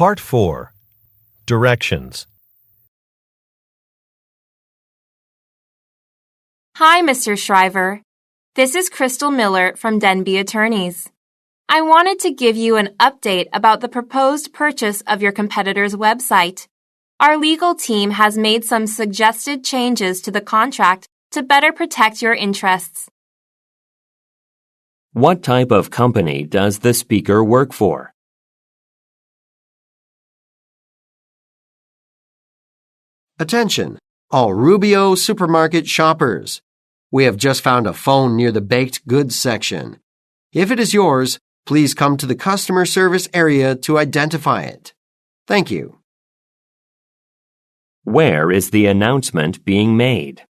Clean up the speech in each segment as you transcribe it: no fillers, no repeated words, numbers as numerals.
Part 4. Directions. Hi, Mr. Shriver. This is Crystal Miller from Denby Attorneys. I wanted to give you an update about the proposed purchase of your competitor's website. Our legal team has made some suggested changes to the contract to better protect your interests. What type of company does the speaker work for? Attention, all Rubio supermarket shoppers. We have just found a phone near the baked goods section. If it is yours, please come to the customer service area to identify it. Thank you. Where is the announcement being made?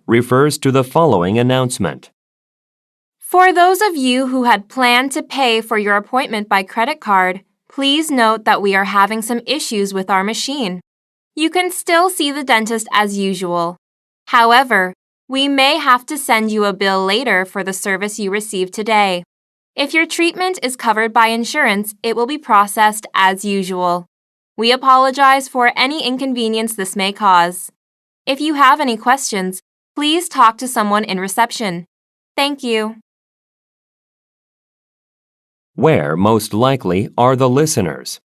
Refers to the following announcement. For those of you who had planned to pay for your appointment by credit card, please note that we are having some issues with our machine. You can still see the dentist as usual. However, we may have to send you a bill later for the service you received today. If your treatment is covered by insurance, it will be processed as usual. We apologize for any inconvenience this may cause. If you have any questions, please talk to someone in reception. Thank you. Where most likely are the listeners?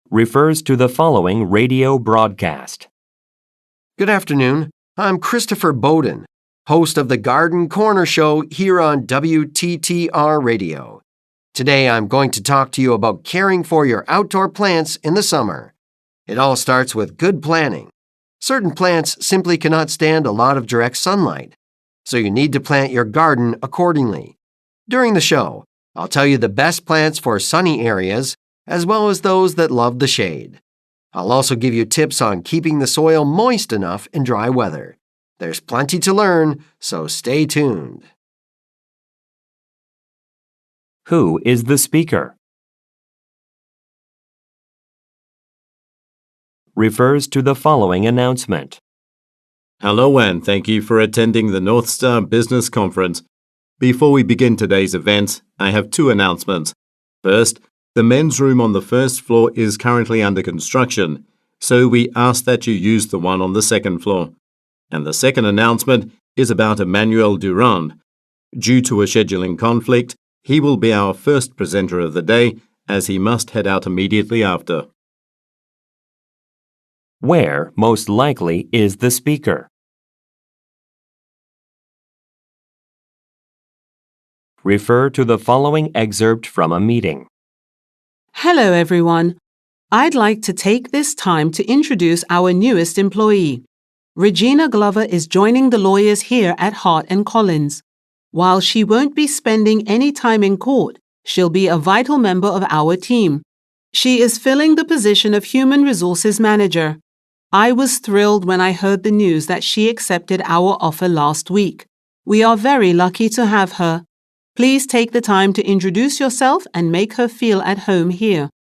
Refers to the following radio broadcast. Good afternoon. I'm Christopher Bowden, host of the Garden Corner Show here on WTTR Radio. Today I'm going to talk to you about caring for your outdoor plants in the summer. It all starts with good planning. Certain plants simply cannot stand a lot of direct sunlight, so you need to plant your garden accordingly. During the show, I'll tell you the best plants for sunny areas, as well as those that love the shade. I'll also give you tips on keeping the soil moist enough in dry weather. There's plenty to learn, so stay tuned. Who is the speaker? Refers to the following announcement. Hello and thank you for attending the North Star Business Conference. Before we begin today's event, I have two announcements. First, the men's room on the first floor is currently under construction, so we ask that you use the one on the second floor. And the second announcement is about Emmanuel Durand. Due to a scheduling conflict, he will be our first presenter of the day, as he must head out immediately after. Where most likely is the speaker? Refer to the following excerpt from a meeting. Hello, everyone. I'd like to take this time to introduce our newest employee. Regina Glover is joining the lawyers here at Hart & Collins. While she won't be spending any time in court, she'll be a vital member of our team. She is filling the position of Human Resources Manager. I was thrilled when I heard the news that she accepted our offer last week. We are very lucky to have her. Please take the time to introduce yourself and make her feel at home here.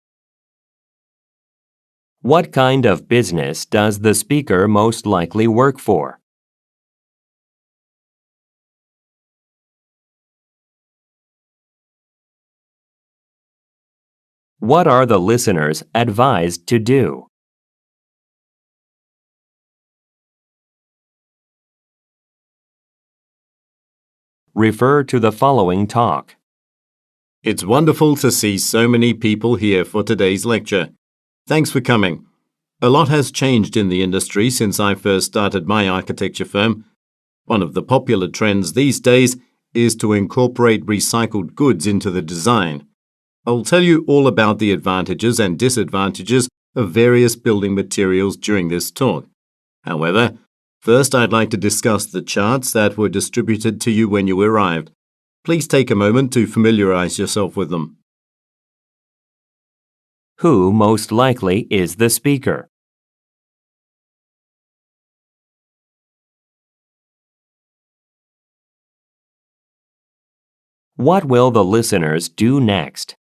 What kind of business does the speaker most likely work for? What are the listeners advised to do? Refer to the following talk. It's wonderful to see so many people here for today's lecture. Thanks for coming. A lot has changed in the industry since I first started my architecture firm. One of the popular trends these days is to incorporate recycled goods into the design. I'll tell you all about the advantages and disadvantages of various building materials during this talk. However, first I'd like to discuss the charts that were distributed to you when you arrived. Please take a moment to familiarize yourself with them. Who most likely is the speaker? What will the listeners do next?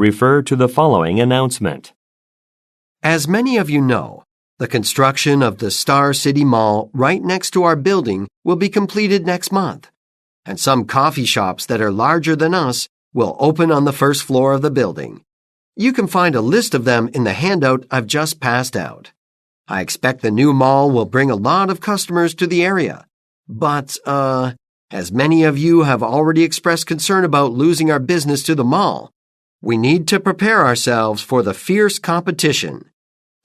Refer to the following announcement. As many of you know, the construction of the Star City Mall right next to our building will be completed next month, and some coffee shops that are larger than us will open on the first floor of the building. You can find a list of them in the handout I've just passed out. I expect the new mall will bring a lot of customers to the area, but, as many of you have already expressed concern about losing our business to the mall, we need to prepare ourselves for the fierce competition.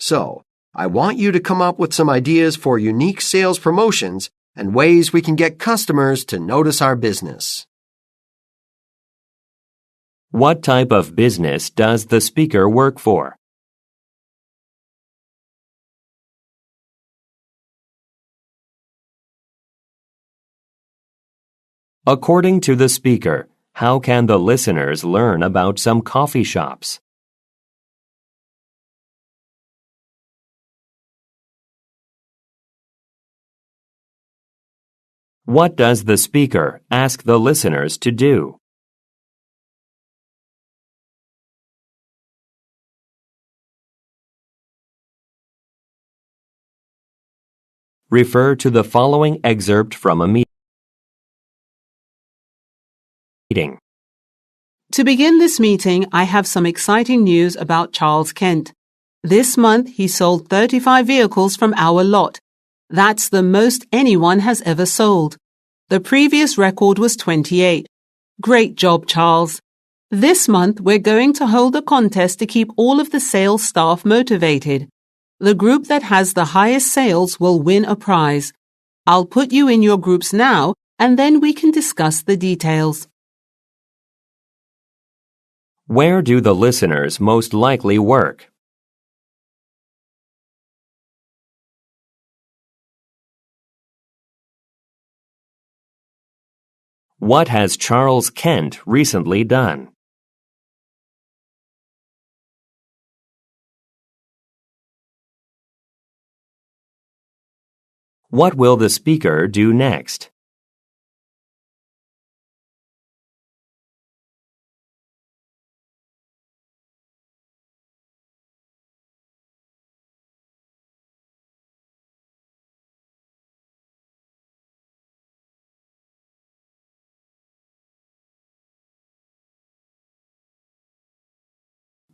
So, I want you to come up with some ideas for unique sales promotions and ways we can get customers to notice our business. What type of business does the speaker work for? According to the speaker, how can the listeners learn about some coffee shops? What does the speaker ask the listeners to do? Refer to the following excerpt from a meeting. To begin this meeting, I have some exciting news about Charles Kent. This month, he sold 35 vehicles from our lot. That's the most anyone has ever sold. The previous record was 28. Great job, Charles. This month, we're going to hold a contest to keep all of the sales staff motivated. The group that has the highest sales will win a prize. I'll put you in your groups now, and then we can discuss the details. Where do the listeners most likely work? What has Charles Kent recently done? What will the speaker do next?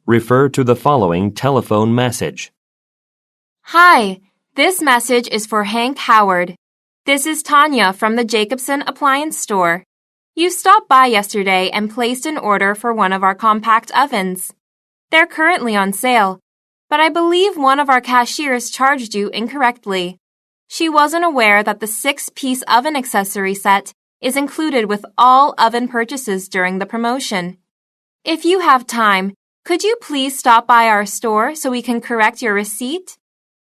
Refer to the following telephone message. Hi, this message is for Hank Howard. This is Tanya from the Jacobson Appliance Store. You stopped by yesterday and placed an order for one of our compact ovens. They're currently on sale, but I believe one of our cashiers charged you incorrectly. She wasn't aware that the 6-piece oven accessory set is included with all oven purchases during the promotion. If you have time, could you please stop by our store so we can correct your receipt?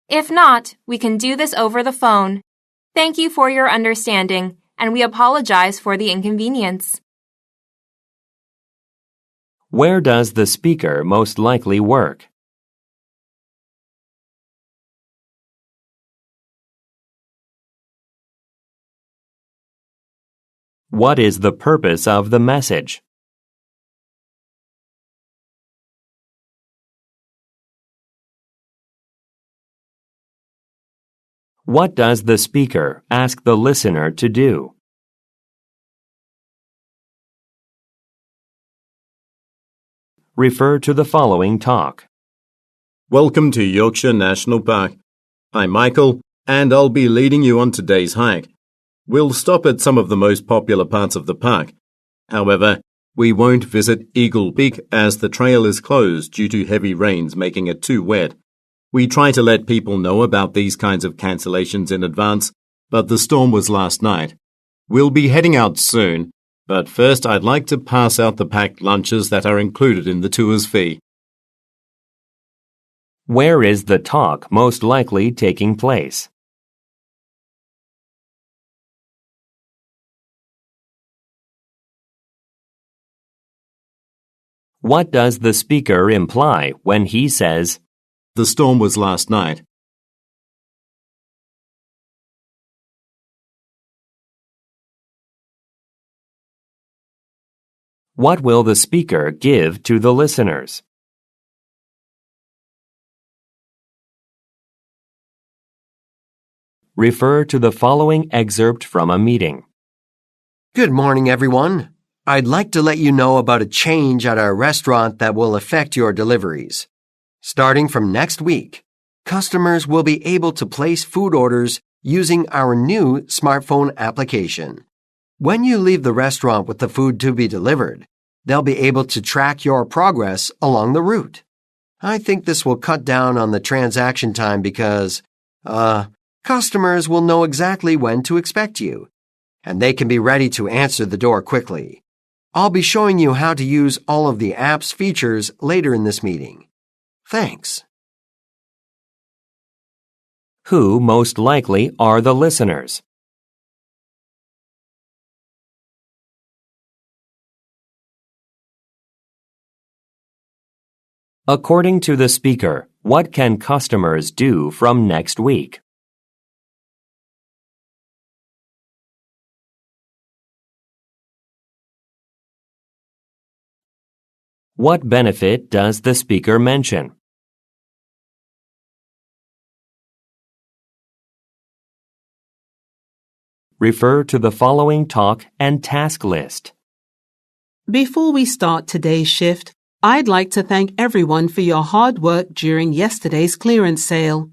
If not, we can do this over the phone. Thank you for your understanding, and we apologize for the inconvenience. Where does the speaker most likely work? What is the purpose of the message? What does the speaker ask the listener to do? Refer to the following talk. Welcome to Yorkshire National Park. I'm Michael, and I'll be leading you on today's hike. We'll stop at some of the most popular parts of the park. However, we won't visit Eagle Peak as the trail is closed due to heavy rains making it too wet. We try to let people know about these kinds of cancellations in advance, but the storm was last night. We'll be heading out soon, but first I'd like to pass out the packed lunches that are included in the tour's fee. Where is the talk most likely taking place? What does the speaker imply when he says, The storm was last night? What will the speaker give to the listeners? Refer to the following excerpt from a meeting. Good morning, everyone. I'd like to let you know about a change at our restaurant that will affect your deliveries. Starting from next week, customers will be able to place food orders using our new smartphone application. When you leave the restaurant with the food to be delivered, they'll be able to track your progress along the route. I think this will cut down on the transaction time because, customers will know exactly when to expect you, and they can be ready to answer the door quickly. I'll be showing you how to use all of the app's features later in this meeting. Thanks. Who most likely are the listeners? According to the speaker, what can customers do from next week? What benefit does the speaker mention? Refer to the following talk and task list. Before we start today's shift, I'd like to thank everyone for your hard work during yesterday's clearance sale.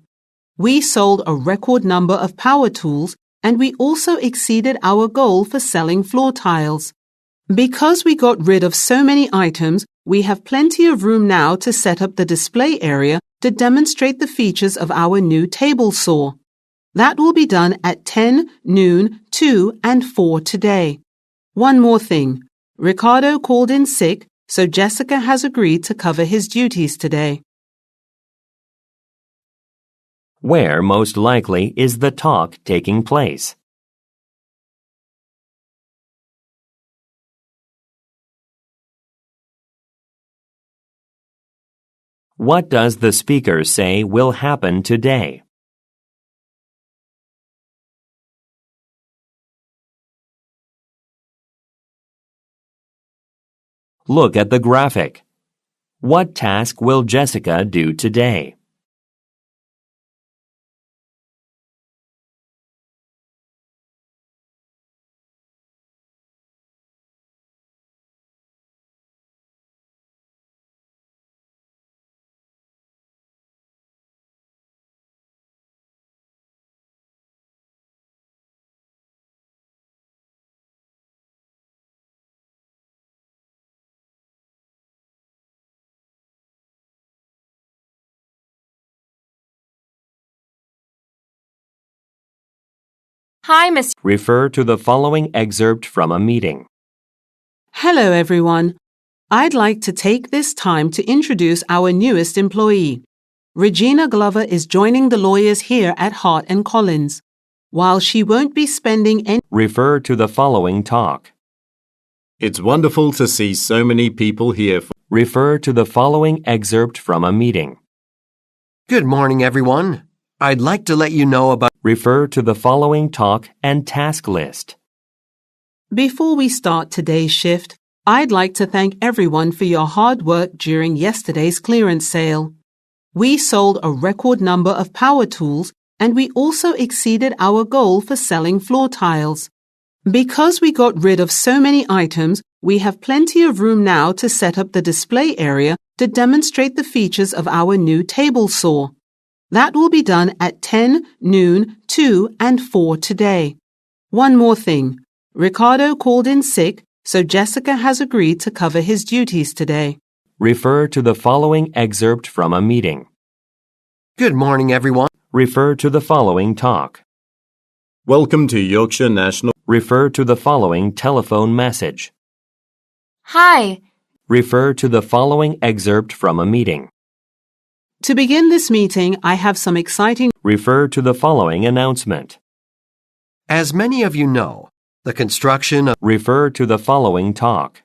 We sold a record number of power tools and we also exceeded our goal for selling floor tiles. Because we got rid of so many items, we have plenty of room now to set up the display area to demonstrate the features of our new table saw. That will be done at 10, noon, 2, and 4 today. One more thing. Ricardo called in sick, so Jessica has agreed to cover his duties today. Where most likely is the talk taking place? What does the speaker say will happen today? Look at the graphic. What task will Jessica do today? Hi, Miss. Refer to the following excerpt from a meeting. Hello, everyone. I'd like to take this time to introduce our newest employee. Regina Glover is joining the lawyers here at Hart & Collins. While she won't be spending any... Refer to the following talk. It's wonderful to see so many people here. Refer to the following excerpt from a meeting. Good morning, everyone. I'd like to let you know about... Refer to the following talk and task list. Before we start today's shift, I'd like to thank everyone for your hard work during yesterday's clearance sale. We sold a record number of power tools and we also exceeded our goal for selling floor tiles. Because we got rid of so many items, we have plenty of room now to set up the display area to demonstrate the features of our new table saw. That will be done at 10, noon, 2, and 4 today. One more thing. Ricardo called in sick, so Jessica has agreed to cover his duties today. Refer to the following excerpt from a meeting. Good morning, everyone. Refer to the following talk. Welcome to Yorkshire National. Refer to the following telephone message. Hi. Refer to the following excerpt from a meeting. To begin this meeting, I have some exciting... Refer to the following announcement. As many of you know, the construction of... Refer to the following talk.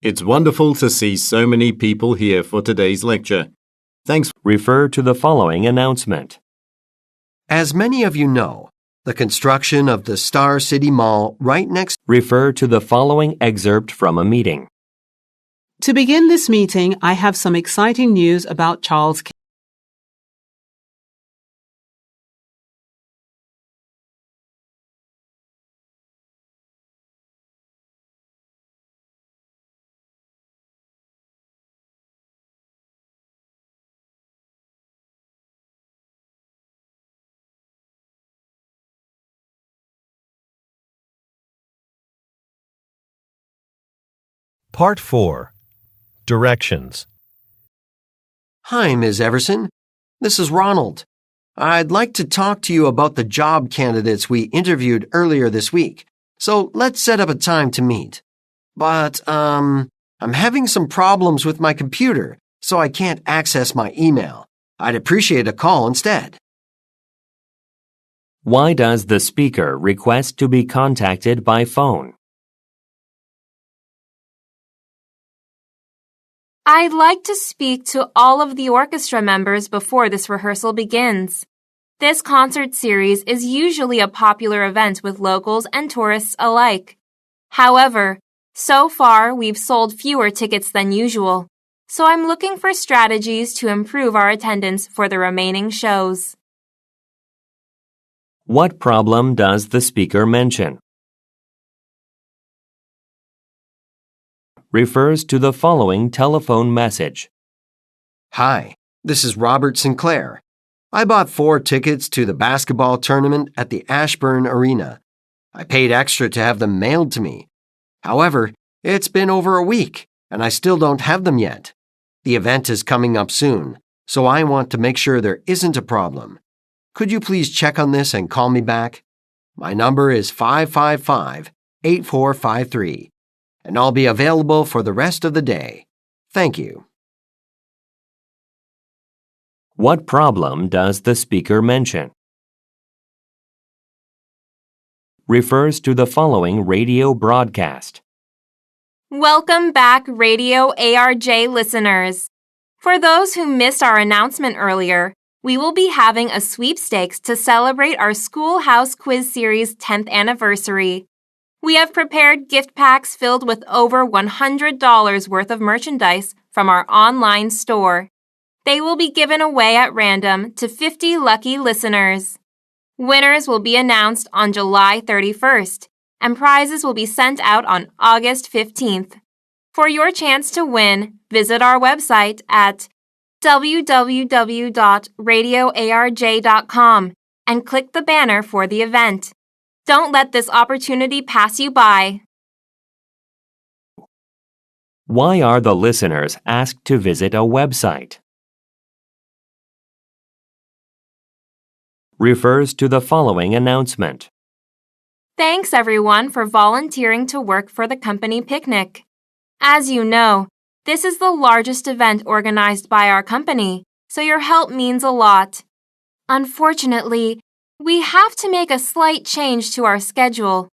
It's wonderful to see so many people here for today's lecture. Thanks. Refer to the following announcement. As many of you know, The construction of the Star City Mall right next. Refer to the following excerpt from a meeting. To begin this meeting, I have some exciting news about Charles. Part 4. Directions. Hi, Ms. Everson. This is Ronald. I'd like to talk to you about the job candidates we interviewed earlier this week, so let's set up a time to meet. But, I'm having some problems with my computer, so I can't access my email. I'd appreciate a call instead. Why does the speaker request to be contacted by phone? I'd like to speak to all of the orchestra members before this rehearsal begins. This concert series is usually a popular event with locals and tourists alike. However, so far we've sold fewer tickets than usual, so I'm looking for strategies to improve our attendance for the remaining shows. What problem does the speaker mention? Refers to the following telephone message. Hi, this is Robert Sinclair. I bought 4 tickets to the basketball tournament at the Ashburn Arena. I paid extra to have them mailed to me. However, it's been over a week, and I still don't have them yet. The event is coming up soon, so I want to make sure there isn't a problem. Could you please check on this and call me back? My number is 555-8453. And I'll be available for the rest of the day. Thank you. What problem does the speaker mention? Refers to the following radio broadcast. Welcome back, Radio ARJ listeners. For those who missed our announcement earlier, we will be having a sweepstakes to celebrate our Schoolhouse Quiz Series 10th anniversary. We have prepared gift packs filled with over $100 worth of merchandise from our online store. They will be given away at random to 50 lucky listeners. Winners will be announced on July 31st, and prizes will be sent out on August 15th. For your chance to win, visit our website at www.radioarj.com and click the banner for the event. Don't let this opportunity pass you by. Why are the listeners asked to visit a website? Refers to the following announcement. Thanks everyone for volunteering to work for the company picnic. As you know, this is the largest event organized by our company, so your help means a lot. Unfortunately, we have to make a slight change to our schedule.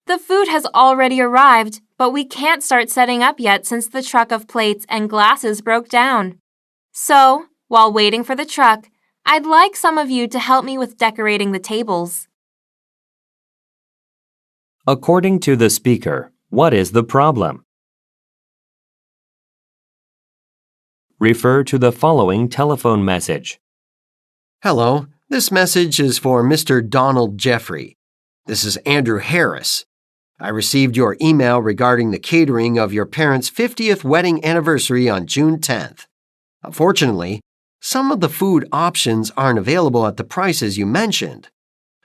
The food has already arrived, but we can't start setting up yet since the truck of plates and glasses broke down. So, while waiting for the truck, I'd like some of you to help me with decorating the tables. According to the speaker, what is the problem? Refer to the following telephone message. Hello, this message is for Mr. Donald Jeffrey. This is Andrew Harris. I received your email regarding the catering of your parents' 50th wedding anniversary on June 10th. Unfortunately, some of the food options aren't available at the prices you mentioned.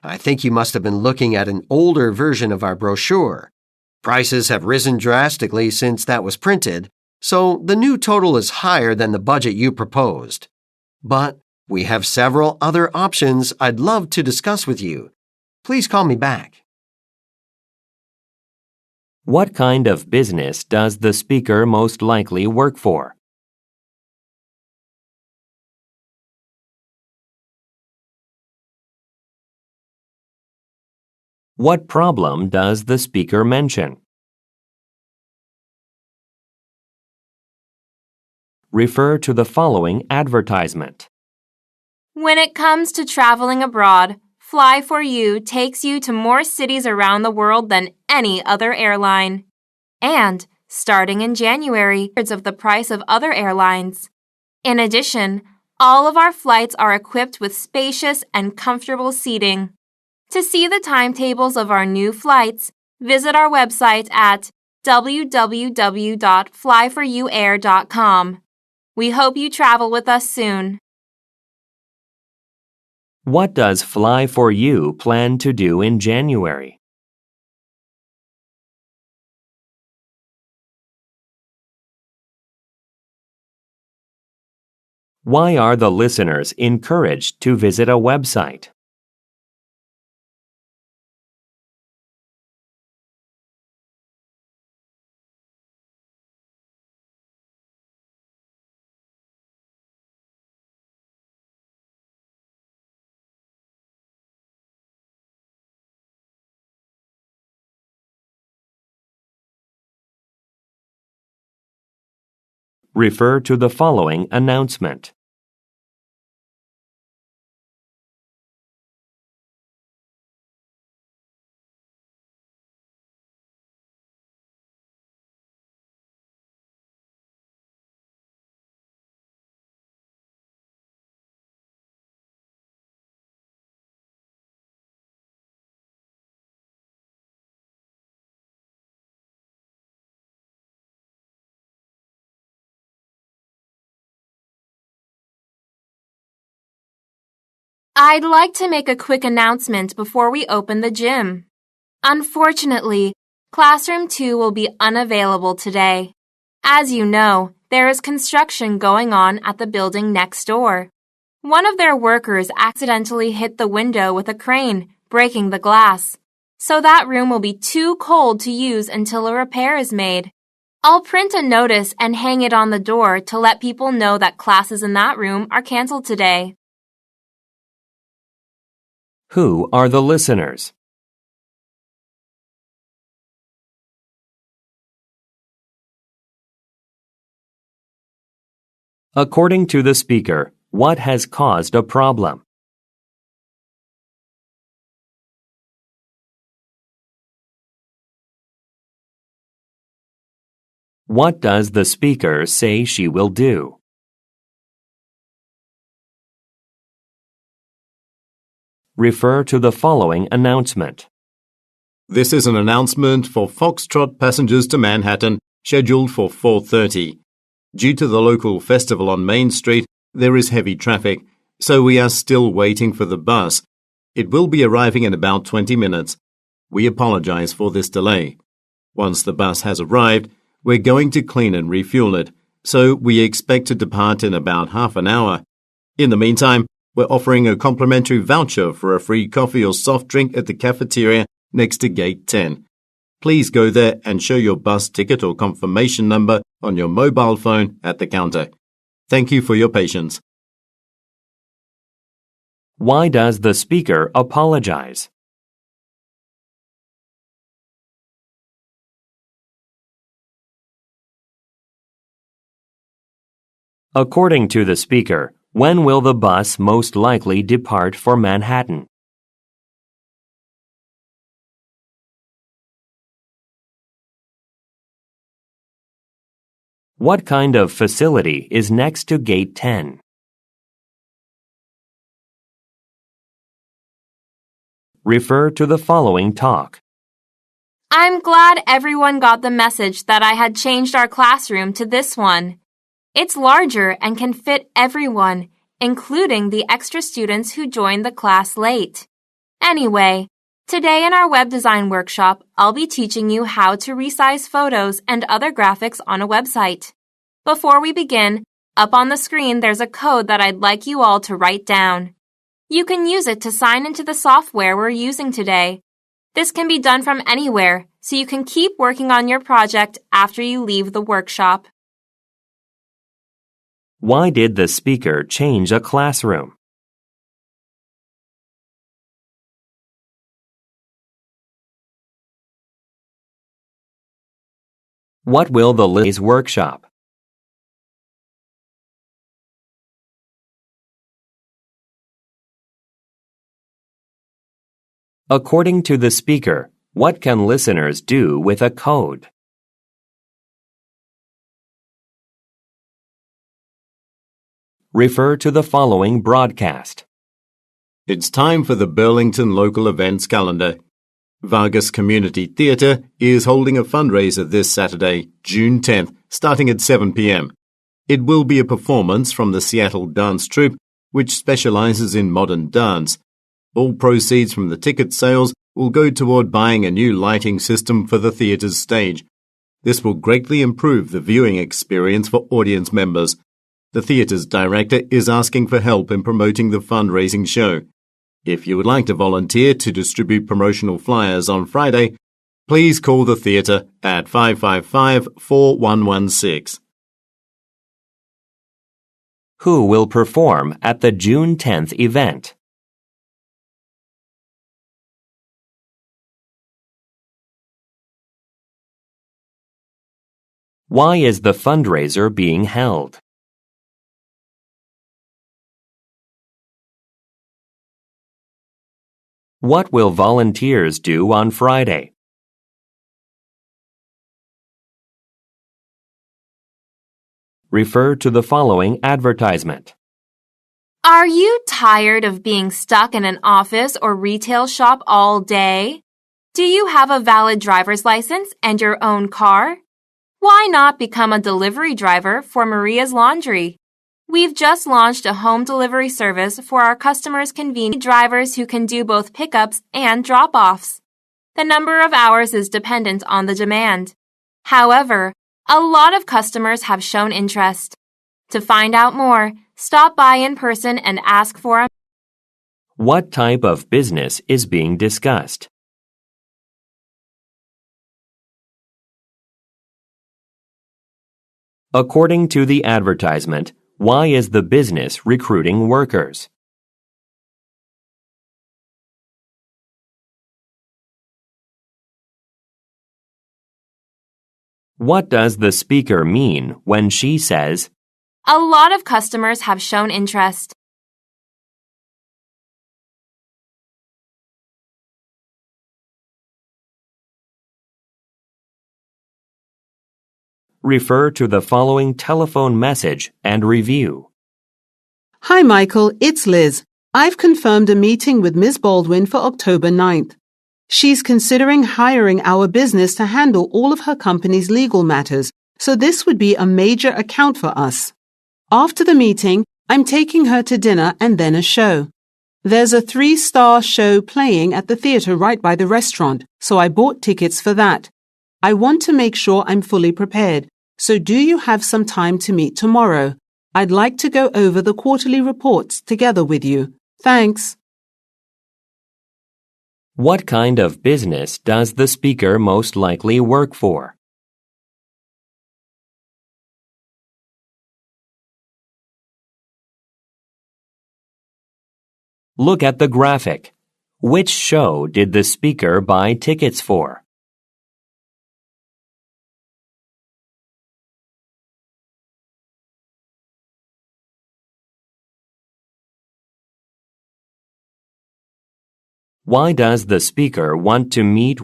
I think you must have been looking at an older version of our brochure. Prices have risen drastically since that was printed, so the new total is higher than the budget you proposed. But we have several other options I'd love to discuss with you. Please call me back. What kind of business does the speaker most likely work for? What problem does the speaker mention? Refer to the following advertisement. When it comes to traveling abroad, Fly4You takes you to more cities around the world than any other airline. And, starting in January, thirds of the price of other airlines. In addition, all of our flights are equipped with spacious and comfortable seating. To see the timetables of our new flights, visit our website at www.fly4youair.com. We hope you travel with us soon. What does Fly4You plan to do in January? Why are the listeners encouraged to visit a website? Refer to the following announcement. I'd like to make a quick announcement before we open the gym. Unfortunately, Classroom 2 will be unavailable today. As you know, there is construction going on at the building next door. One of their workers accidentally hit the window with a crane, breaking the glass. So that room will be too cold to use until a repair is made. I'll print a notice and hang it on the door to let people know that classes in that room are canceled today. Who are the listeners? According to the speaker, what has caused a problem? What does the speaker say she will do? Refer to the following announcement. This is an announcement for Foxtrot passengers to Manhattan, scheduled for 4:30. Due to the local festival on Main Street, there is heavy traffic, so we are still waiting for the bus. It will be arriving in about 20 minutes. We apologize for this delay. Once the bus has arrived, we're going to clean and refuel it, so we expect to depart in about half an hour. In the meantime, we're offering a complimentary voucher for a free coffee or soft drink at the cafeteria next to Gate 10. Please go there and show your bus ticket or confirmation number on your mobile phone at the counter. Thank you for your patience. Why does the speaker apologize? According to the speaker, when will the bus most likely depart for Manhattan? What kind of facility is next to Gate 10? Refer to the following talk. I'm glad everyone got the message that I had changed our classroom to this one. It's larger and can fit everyone, including the extra students who joined the class late. Anyway, today in our web design workshop, I'll be teaching you how to resize photos and other graphics on a website. Before we begin, up on the screen there's a code that I'd like you all to write down. You can use it to sign into the software we're using today. This can be done from anywhere, so you can keep working on your project after you leave the workshop. Why did the speaker change a classroom? What will the today's workshop? According to the speaker, what can listeners do with a code? Refer to the following broadcast. It's time for the Burlington Local Events Calendar. Vargas Community Theatre is holding a fundraiser this Saturday, June 10th, starting at 7 p.m. It will be a performance from the Seattle Dance Troupe, which specializes in modern dance. All proceeds from the ticket sales will go toward buying a new lighting system for the theatre's stage. This will greatly improve the viewing experience for audience members. The theatre's director is asking for help in promoting the fundraising show. If you would like to volunteer to distribute promotional flyers on Friday, please call the theatre at 555-4116. Who will perform at the June 10th event? Why is the fundraiser being held? What will volunteers do on Friday? Refer to the following advertisement. Are you tired of being stuck in an office or retail shop all day? Do you have a valid driver's license and your own car? Why not become a delivery driver for Maria's Laundry? We've just launched a home delivery service for our customers' convenient drivers who can do both pickups and drop-offs. The number of hours is dependent on the demand. However, a lot of customers have shown interest. To find out more, stop by in person and ask for a... What type of business is being discussed? According to the advertisement, why is the business recruiting workers? What does the speaker mean when she says, A lot of customers have shown interest. refer to the following telephone message and review? Hi, Michael. It's Liz. I've confirmed a meeting with Ms. Baldwin for October 9th. She's considering hiring our business to handle all of her company's legal matters, so this would be a major account for us. After the meeting, I'm taking her to dinner and then a show. There's a 3-star show playing at the theater right by the restaurant, so I bought tickets for that. I want to make sure I'm fully prepared, so do you have some time to meet tomorrow? I'd like to go over the quarterly reports together with you. Thanks. What kind of business does the speaker most likely work for? Look at the graphic. Which show did the speaker buy tickets for? Why does the speaker want to meet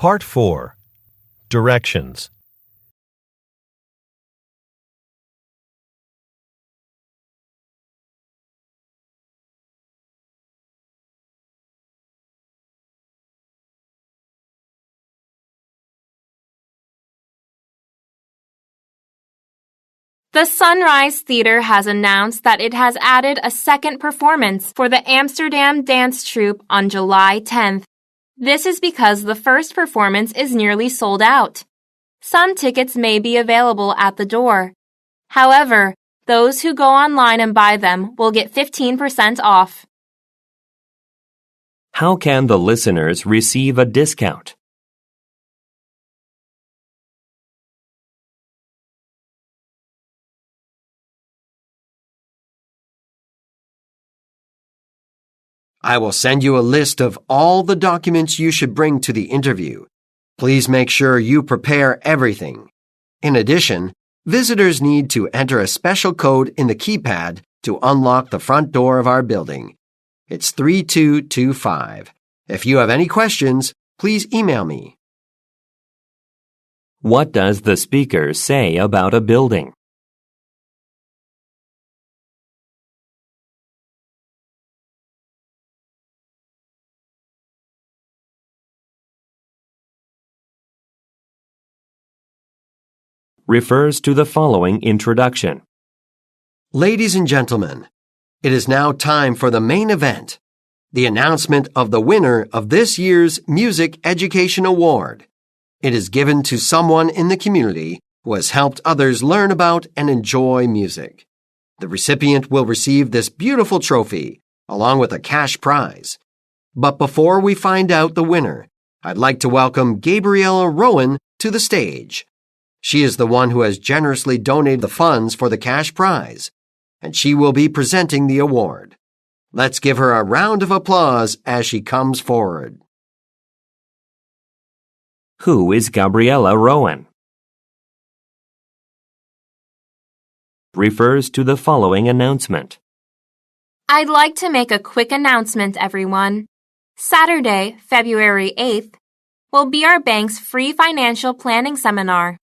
Part 4. Directions. The Sunrise Theater has announced that it has added a second performance for the Amsterdam Dance Troupe on July 10th. This is because the first performance is nearly sold out. Some tickets may be available at the door. However, those who go online and buy them will get 15% off. How can the listeners receive a discount? I will send you a list of all the documents you should bring to the interview. Please make sure you prepare everything. In addition, visitors need to enter a special code in the keypad to unlock the front door of our building. It's 3225. If you have any questions, please email me. What does the speaker say about a building? Refers to the following introduction. Ladies and gentlemen, it is now time for the main event, the announcement of the winner of this year's Music Education Award. It is given to someone in the community who has helped others learn about and enjoy music. The recipient will receive this beautiful trophy, along with a cash prize. But before we find out the winner, I'd like to welcome Gabriella Rowan to the stage. She is the one who has generously donated the funds for the cash prize, and she will be presenting the award. Let's give her a round of applause as she comes forward. Who is Gabriella Rowan? Refers to the following announcement. I'd like to make a quick announcement, everyone. Saturday, February 8th, will be our bank's free financial planning seminar.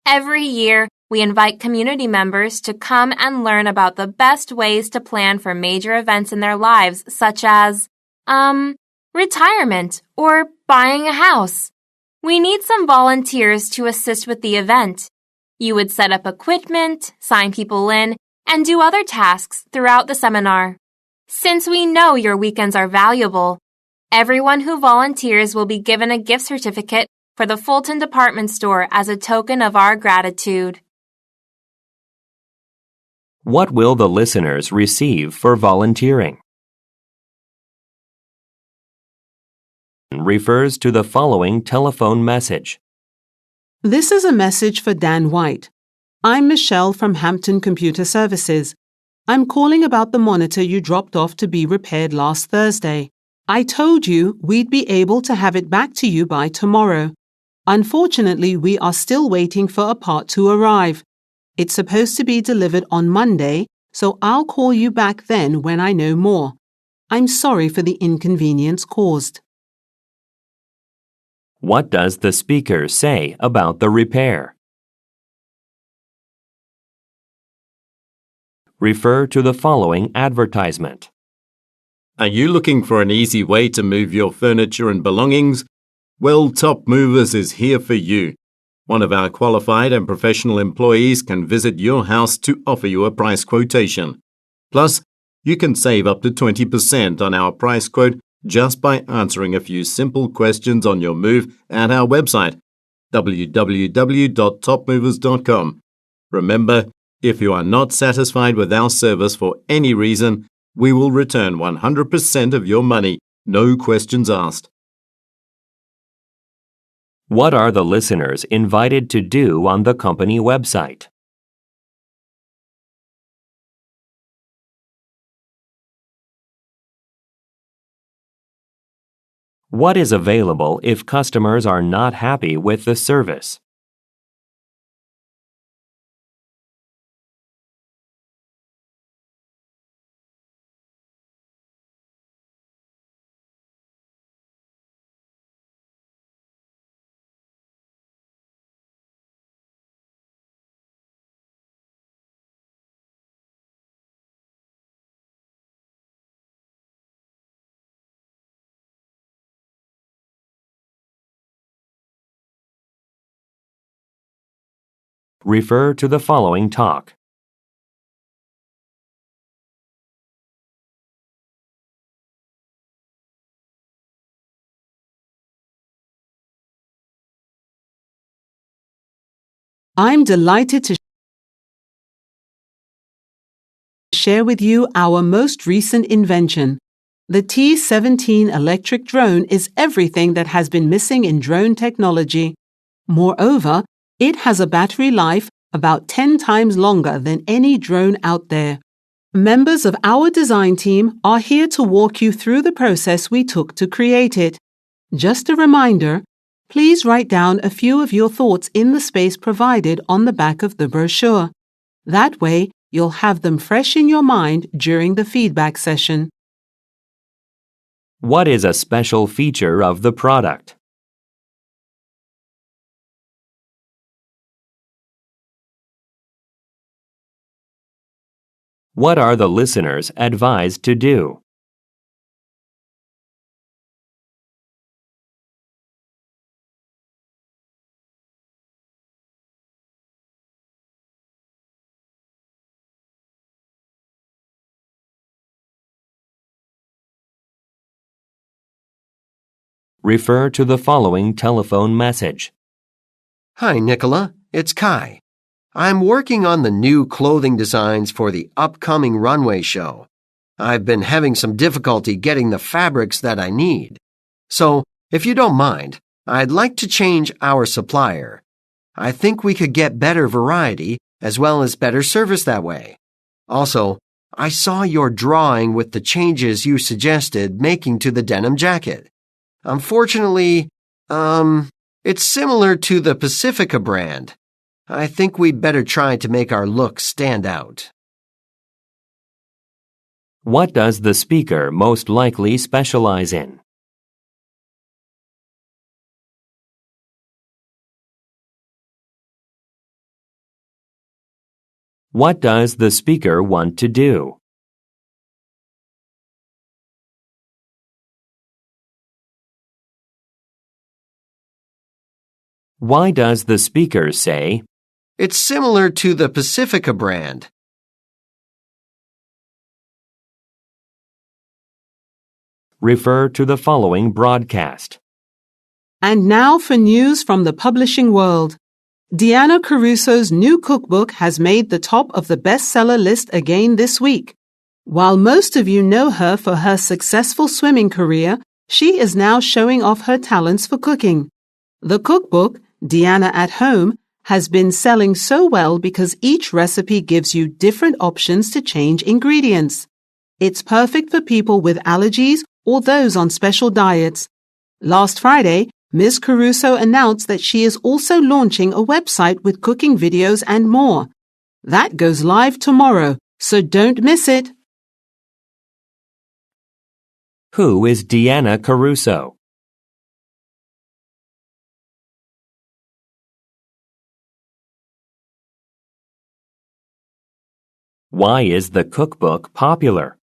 Every year, we invite community members to come and learn about the best ways to plan for major events in their lives, such as, retirement or buying a house. We need some volunteers to assist with the event. You would set up equipment, sign people in, and do other tasks throughout the seminar. Since we know your weekends are valuable, everyone who volunteers will be given a gift certificate for the Fulton Department Store as a token of our gratitude. What will the listeners receive for volunteering? Refers to the following telephone message. This is a message for Dan White. I'm Michelle from Hampton Computer Services. I'm calling about the monitor you dropped off to be repaired last Thursday. I told you we'd be able to have it back to you by tomorrow. Unfortunately, we are still waiting for a part to arrive. It's supposed to be delivered on Monday, so I'll call you back then when I know more. I'm sorry for the inconvenience caused. What does the speaker say about the repair? Refer to the following advertisement. Are you looking for an easy way to move your furniture and belongings? Well, Top Movers is here for you. One of our qualified and professional employees can visit your house to offer you a price quotation. Plus, you can save up to 20% on our price quote just by answering a few simple questions on your move at our website, www.topmovers.com. Remember, if you are not satisfied with our service for any reason, we will return 100% of your money, no questions asked. What are the listeners invited to do on the company website? What is available if customers are not happy with the service? Refer to the following talk. I'm delighted to share with you our most recent invention. The T-17 electric drone is everything that has been missing in drone technology. Moreover, it has a battery life about 10 times longer than any drone out there. Members of our design team are here to walk you through the process we took to create it. Just a reminder, please write down a few of your thoughts in the space provided on the back of the brochure. That way, you'll have them fresh in your mind during the feedback session. What is a special feature of the product? What are the listeners advised to do? Refer to the following telephone message. Hi, Nicola. It's Kai. I'm working on the new clothing designs for the upcoming runway show. I've been having some difficulty getting the fabrics that I need. So, if you don't mind, I'd like to change our supplier. I think we could get better variety as well as better service that way. Also, I saw your drawing with the changes you suggested making to the denim jacket. Unfortunately, it's similar to the Pacifica brand. I think we'd better try to make our look stand out. What does the speaker most likely specialize in? What does the speaker want to do? Why does the speaker say, It's similar to the Pacifica brand. refer to the following broadcast? And now for news from the publishing world. Deanna Caruso's new cookbook has made the top of the bestseller list again this week. While most of you know her for her successful swimming career, she is now showing off her talents for cooking. The cookbook, Deanna at Home, has been selling so well because each recipe gives you different options to change ingredients. It's perfect for people with allergies or those on special diets. Last Friday, Ms. Caruso announced that she is also launching a website with cooking videos and more. That goes live tomorrow, so don't miss it. Who is Deanna Caruso? Why is the cookbook popular?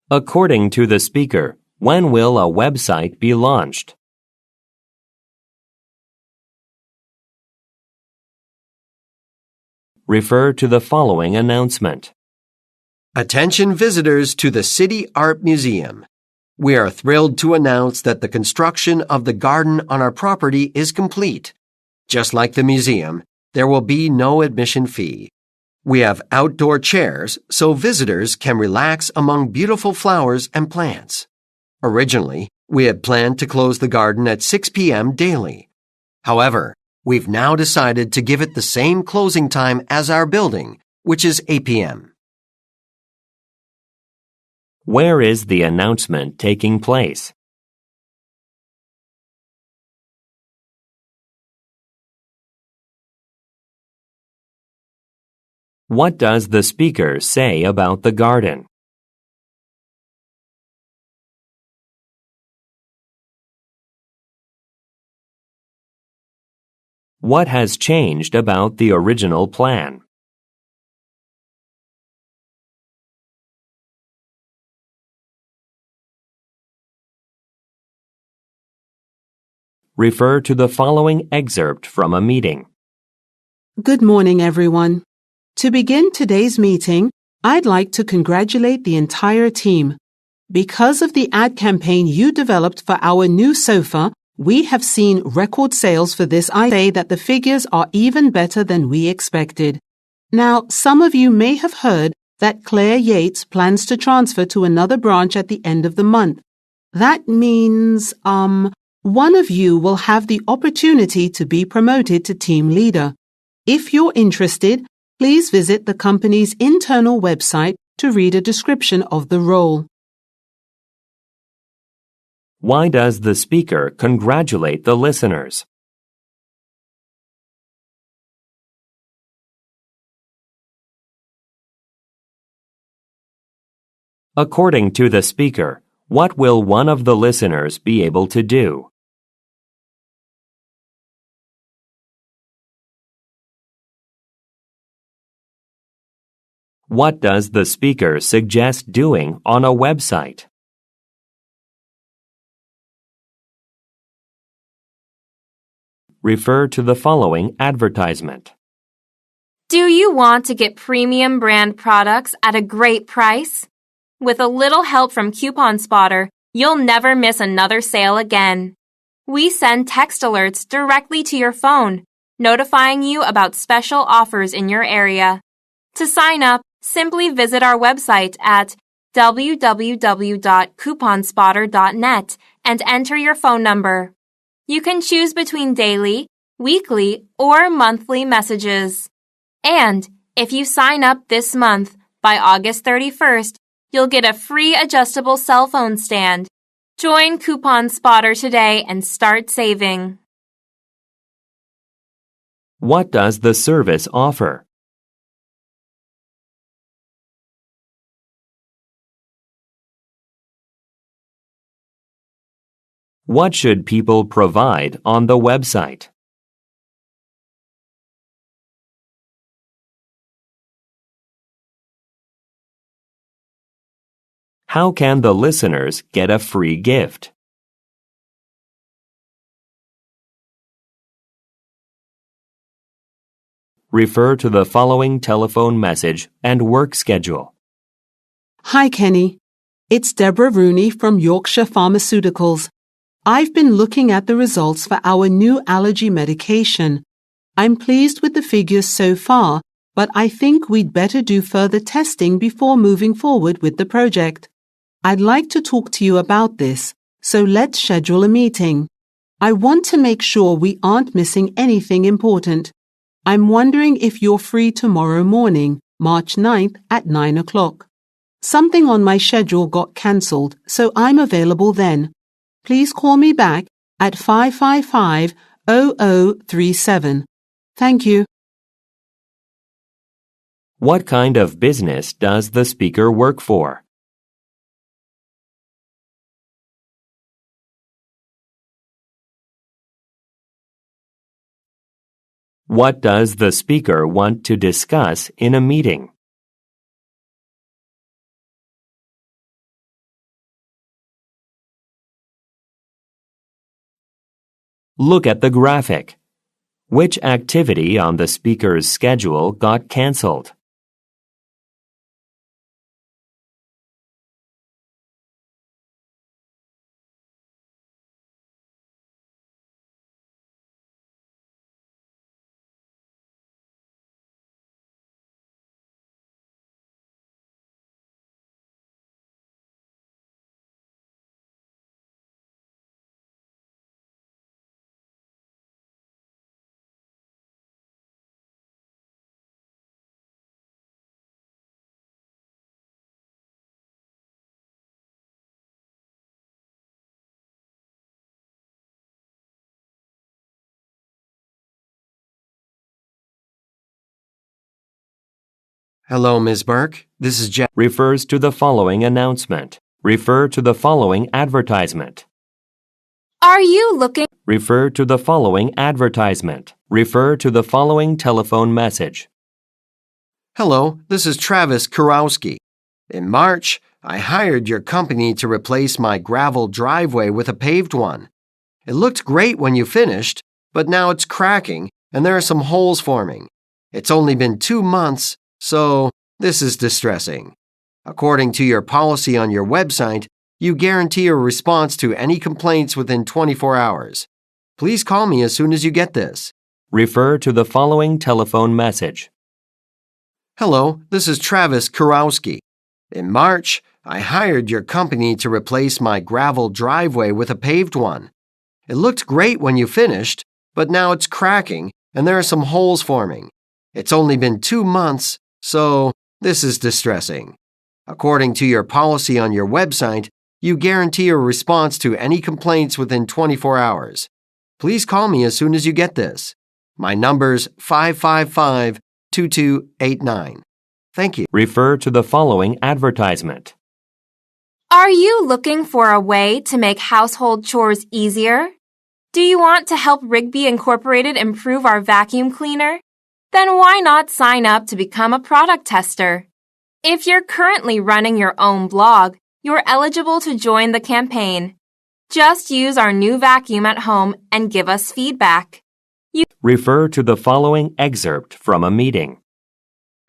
According to the speaker, when will a website be launched? Refer to the following announcement. Attention visitors to the City Art Museum. We are thrilled to announce that the construction of the garden on our property is complete. Just like the museum, there will be no admission fee. We have outdoor chairs so visitors can relax among beautiful flowers and plants. Originally, we had planned to close the garden at 6 p.m. daily. However, we've now decided to give it the same closing time as our building, which is 8 p.m. Where is the announcement taking place? What does the speaker say about the garden? What has changed about the original plan? Refer to the following excerpt from a meeting. Good morning, everyone. To begin today's meeting, I'd like to congratulate the entire team. Because of the ad campaign you developed for our new sofa, we have seen record sales for this. I say that the figures are even better than we expected. Now, some of you may have heard that Claire Yates plans to transfer to another branch at the end of the month. That means, one of you will have the opportunity to be promoted to team leader. If you're interested, please visit the company's internal website to read a description of the role. Why does the speaker congratulate the listeners? According to the speaker, what will one of the listeners be able to do? What does the speaker suggest doing on a website? Refer to the following advertisement. Do you want to get premium brand products at a great price? With a little help from Coupon Spotter, you'll never miss another sale again. We send text alerts directly to your phone, notifying you about special offers in your area. To sign up, simply visit our website at www.couponspotter.net and enter your phone number. You can choose between daily, weekly, or monthly messages. And if you sign up this month, by August 31st, you'll get a free adjustable cell phone stand. Join Coupon Spotter today and start saving. What does the service offer? What should people provide on the website? How can the listeners get a free gift? Refer to the following telephone message and work schedule. Hi, Kenny. It's Deborah Rooney from Yorkshire Pharmaceuticals. I've been looking at the results for our new allergy medication. I'm pleased with the figures so far, but I think we'd better do further testing before moving forward with the project. I'd like to talk to you about this, so let's schedule a meeting. I want to make sure we aren't missing anything important. I'm wondering if you're free tomorrow morning, March 9th at 9 o'clock. Something on my schedule got cancelled, so I'm available then. Please call me back at 555-0037. Thank you. What kind of business does the speaker work for? What does the speaker want to discuss in a meeting? Look at the graphic. Which activity on the speaker's schedule got canceled? Hello, Ms. Burke. This is Jeff. Refers to the following announcement. Refer to the following advertisement. Are you looking? Refer to the following advertisement. Refer to the following telephone message. Hello, this is Travis Kurowski. In March, I hired your company to replace my gravel driveway with a paved one. It looked great when you finished, but now it's cracking and there are some holes forming. It's only been 2 months, so this is distressing. According to your policy on your website, you guarantee a response to any complaints within 24 hours. Please call me as soon as you get this. Refer to the following telephone message. Hello, this is Travis Kurowski. In March, I hired your company to replace my gravel driveway with a paved one. It looked great when you finished, but now it's cracking and there are some holes forming. It's only been 2 months, so this is distressing. According to your policy on your website, you guarantee a response to any complaints within 24 hours. Please call me as soon as you get this. My number's 555-2289. Thank you. Refer to the following advertisement. Are you looking for a way to make household chores easier? Do you want to help Rigby Incorporated improve our vacuum cleaner? Then why not sign up to become a product tester? If you're currently running your own blog, you're eligible to join the campaign. Just use our new vacuum at home and give us feedback. Refer to the following excerpt from a meeting.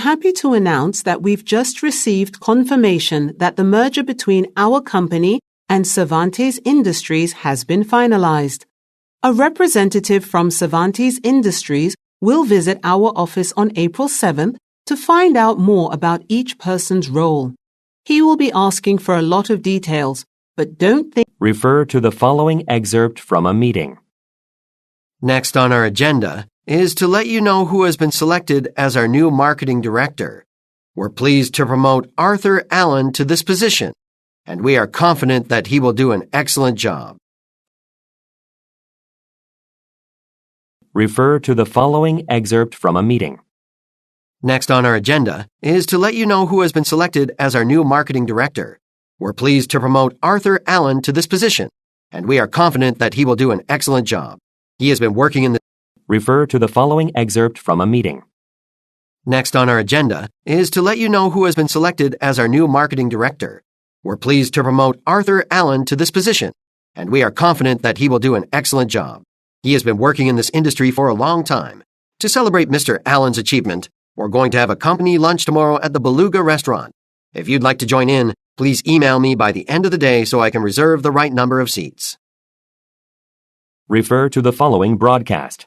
Happy to announce that we've just received confirmation that the merger between our company and Cervantes Industries has been finalized. A representative from Cervantes Industries will visit our office on April 7th to find out more about each person's role. He will be asking for a lot of details, but don't think. Refer to the following excerpt from a meeting. Next on our agenda is to let you know who has been selected as our new marketing director. We're pleased to promote Arthur Allen to this position, and we are confident that he will do an excellent job. Refer to the following excerpt from a meeting. Next on our agenda is to let you know who has been selected as our new marketing director. We're pleased to promote Arthur Allen to this position, and we are confident that he will do an excellent job. He has been working in the Refer to the following excerpt from a meeting. Next on our agenda is to let you know who has been selected as our new marketing director. We're pleased to promote Arthur Allen to this position, and we are confident that he will do an excellent job. He has been working in this industry for a long time. To celebrate Mr. Allen's achievement, we're going to have a company lunch tomorrow at the Beluga restaurant. If you'd like to join in, please email me by the end of the day so I can reserve the right number of seats. Refer to the following broadcast.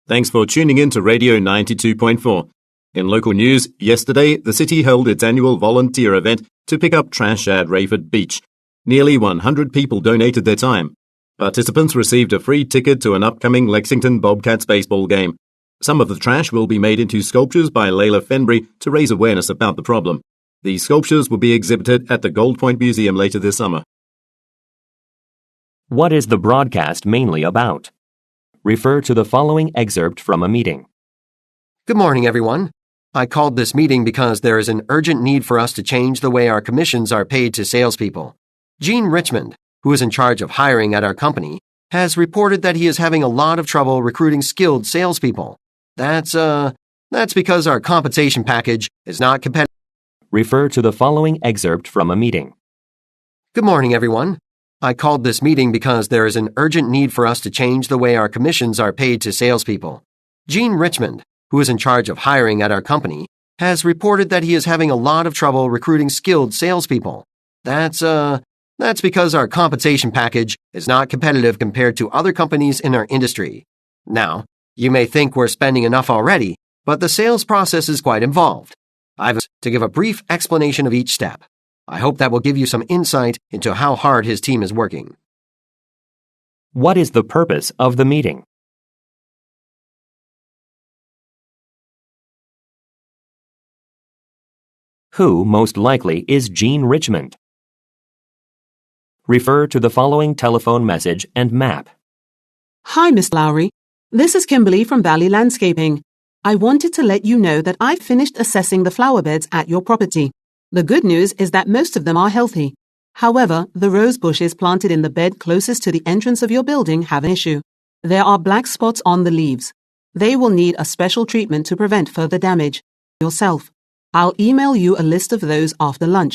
Thanks for tuning in to Radio 92.4. In local news, yesterday, the city held its annual volunteer event to pick up trash at Rayford Beach. Nearly 100 people donated their time. Participants received a free ticket to an upcoming Lexington Bobcats baseball game. Some of the trash will be made into sculptures by Layla Fenbury to raise awareness about the problem. These sculptures will be exhibited at the Gold Point Museum later this summer. What is the broadcast mainly about? Refer to the following excerpt from a meeting. Good morning, everyone. I called this meeting because there is an urgent need for us to change the way our commissions are paid to salespeople. Gene Richmond, who is in charge of hiring at our company, has reported that he is having a lot of trouble recruiting skilled salespeople. That's because our compensation package is not competitive. Refer to the following excerpt from a meeting. Good morning, everyone. I called this meeting because there is an urgent need for us to change the way our commissions are paid to salespeople. Gene Richmond, who is in charge of hiring at our company, has reported that he is having a lot of trouble recruiting skilled salespeople. That's because our compensation package is not competitive compared to other companies in our industry. Now, you may think we're spending enough already, but the sales process is quite involved. I've to give a brief explanation of each step. I hope that will give you some insight into how hard his team is working. What is the purpose of the meeting? Who, most likely, is Gene Richmond? Refer to the following telephone message and map. Hi, Miss Lowry. This is Kimberly from Valley Landscaping. I wanted to let you know that I've finished assessing the flower beds at your property. The good news is that most of them are healthy. However, the rose bushes planted in the bed closest to the entrance of your building have an issue. There are black spots on the leaves. They will need a special treatment to prevent further damage. Yourself. I'll email you a list of those after lunch.